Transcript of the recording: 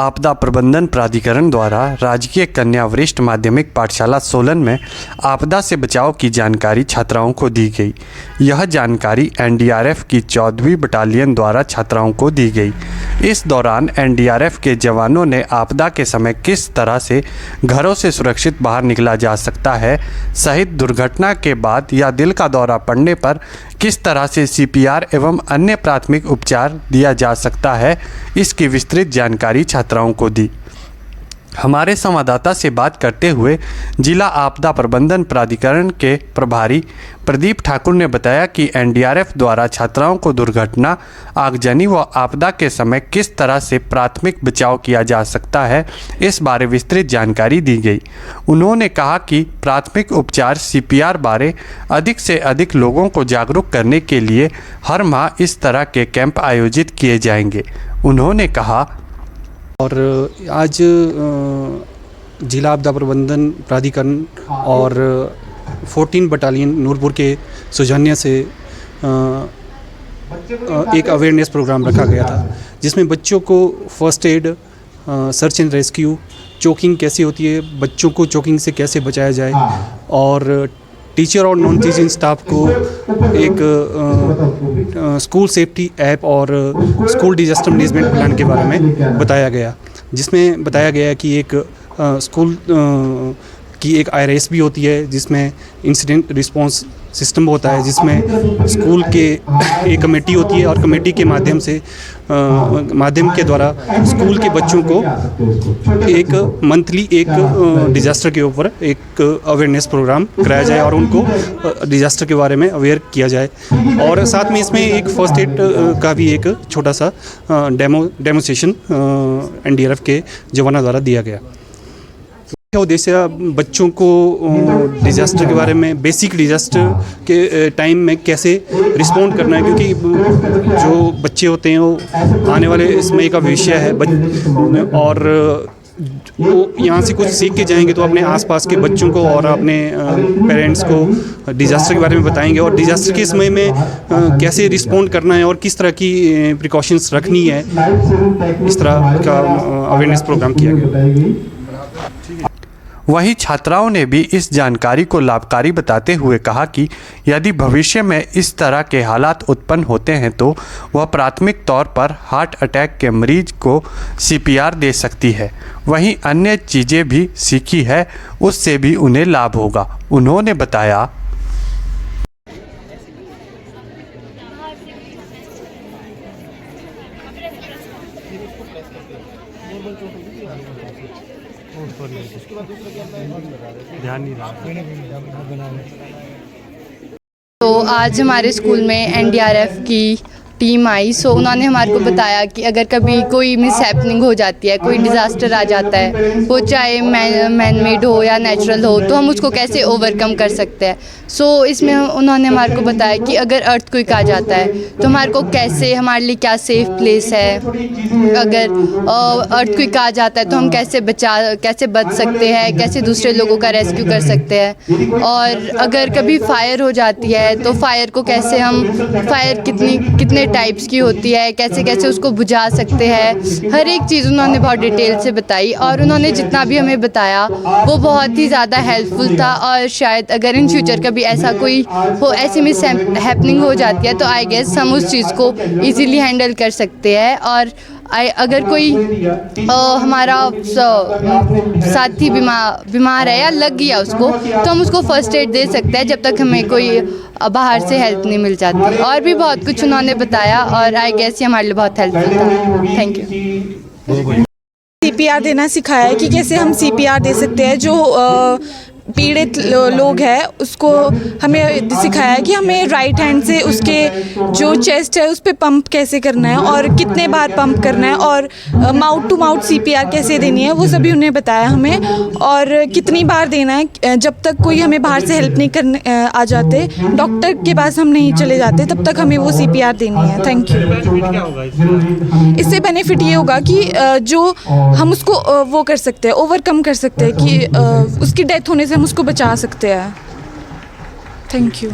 आपदा प्रबंधन प्राधिकरण द्वारा राजकीय कन्या वरिष्ठ माध्यमिक पाठशाला सोलन में आपदा से बचाव की जानकारी छात्राओं को दी गई। यह जानकारी एनडीआरएफ की 14वीं बटालियन द्वारा छात्राओं को दी गई। इस दौरान एनडीआरएफ के जवानों ने आपदा के समय किस तरह से घरों से सुरक्षित बाहर निकला जा सकता है सहित दुर्घटना के बाद या दिल का दौरा पड़ने पर किस तरह से सीपीआर एवं अन्य प्राथमिक उपचार दिया जा सकता है, इसकी विस्तृत जानकारी छात्राओं को दी। हमारे संवाददाता से बात करते हुए जिला आपदा प्रबंधन प्राधिकरण के प्रभारी प्रदीप ठाकुर ने बताया कि एनडीआरएफ द्वारा छात्राओं को दुर्घटना, आगजनी व आपदा के समय किस तरह से प्राथमिक बचाव किया जा सकता है, इस बारे विस्तृत जानकारी दी गई। उन्होंने कहा कि प्राथमिक उपचार सीपीआर बारे अधिक से अधिक लोगों को जागरूक करने के लिए हर माह इस तरह के कैंप आयोजित किए जाएंगे। उन्होंने कहा, और आज जिला आपदा प्रबंधन प्राधिकरण और 14 बटालियन नूरपुर के सौजन्य से एक अवेयरनेस प्रोग्राम रखा गया था, जिसमें बच्चों को first aid, search and rescue, choking कैसी होती है, बच्चों को चोकिंग से कैसे बचाया जाए, और टीचर और नॉन टीचिंग स्टाफ को एक स्कूल सेफ्टी ऐप और स्कूल डिजास्टर मैनेजमेंट प्लान के बारे में बताया गया, जिसमें बताया गया कि एक स्कूल की एक आईआरएस भी होती है, जिसमें इंसिडेंट रिस्पांस सिस्टम होता है, जिसमें स्कूल के एक कमेटी होती है और कमेटी के माध्यम के द्वारा स्कूल के बच्चों को एक मंथली एक डिज़ास्टर के ऊपर एक अवेयरनेस प्रोग्राम कराया जाए और उनको डिज़ास्टर के बारे में अवेयर किया जाए। और साथ में इसमें एक फर्स्ट एड का भी एक छोटा सा डेमोस्ट्रेशन एनडीआरएफ के जवानों द्वारा दिया गया। उद्देश्य बच्चों को डिज़ास्टर के बारे में, बेसिक डिज़ास्टर के टाइम में कैसे रिस्पॉन्ड करना है, क्योंकि जो बच्चे होते हैं वो आने वाले समय का भविष्य है, और वो यहाँ से कुछ सीख के जाएंगे तो अपने आसपास के बच्चों को और अपने पेरेंट्स को डिज़ास्टर के बारे में बताएंगे, और डिज़ास्टर के समय में कैसे रिस्पॉन्ड करना है और किस तरह की प्रिकॉशंस रखनी है। इस तरह का अवेयरनेस प्रोग्राम किया गया। वहीं छात्राओं ने भी इस जानकारी को लाभकारी बताते हुए कहा कि यदि भविष्य में इस तरह के हालात उत्पन्न होते हैं तो वह प्राथमिक तौर पर हार्ट अटैक के मरीज को सीपीआर दे सकती है। वहीं अन्य चीज़ें भी सीखी है, उससे भी उन्हें लाभ होगा। उन्होंने बताया, तो आज हमारे स्कूल में एनडीआरएफ की टीम आई। सो उन्होंने हमारे को बताया कि अगर कभी कोई मिसहैपनिंग हो जाती है, कोई डिज़ास्टर आ जाता है, वो चाहे मैन मेड हो या नेचुरल हो, तो हम उसको कैसे ओवरकम कर सकते हैं। सो इसमें उन्होंने हमारे को बताया कि अगर अर्थक्वेक आ जाता है तो हमारे को कैसे, हमारे लिए क्या सेफ़ प्लेस है, अगर अर्थक्वेक आ जाता है तो हम कैसे बच सकते हैं, कैसे दूसरे लोगों का रेस्क्यू कर सकते हैं, और अगर कभी फायर हो जाती है तो फायर को कैसे हम, फायर कितने टाइप्स की होती है, कैसे कैसे उसको बुझा सकते हैं, हर एक चीज़ उन्होंने बहुत डिटेल से बताई। और उन्होंने जितना भी हमें बताया वो बहुत ही ज़्यादा हेल्पफुल था। और शायद अगर इन फ्यूचर कभी ऐसा कोई हो, ऐसी मिस हैपनिंग हो जाती है तो आई गेस हम उस चीज़ को ईज़िली हैंडल कर सकते हैं। और अगर कोई हमारा साथी बीमार है या लग गया उसको, तो हम उसको फर्स्ट एड दे सकते हैं जब तक हमें कोई बाहर से हेल्प नहीं मिल जाती। और भी बहुत कुछ उन्होंने बताया और आई गेस ये हमारे लिए बहुत हेल्पफुल था। Thank you. सीपीआर देना सिखाया है कि कैसे हम सीपीआर दे सकते हैं। जो पीड़ित लोग हैं उसको हमें सिखाया है कि हमें राइट हैंड से उसके जो चेस्ट है उस पर पंप कैसे करना है और कितने बार पंप करना है, और माउथ टू माउथ सीपीआर कैसे देनी है, वो सभी उन्हें बताया हमें। और कितनी बार देना है, जब तक कोई हमें बाहर से हेल्प नहीं करने आ जाते, डॉक्टर के पास हम नहीं चले जाते, तब तक हमें वो सीपीआर देनी है। Thank you. इससे बेनिफिट ये होगा कि जो हम उसको वो कर सकते हैं, ओवरकम कर सकते हैं, कि उसकी डेथ होने से हम उसको बचा सकते हैं। Thank you.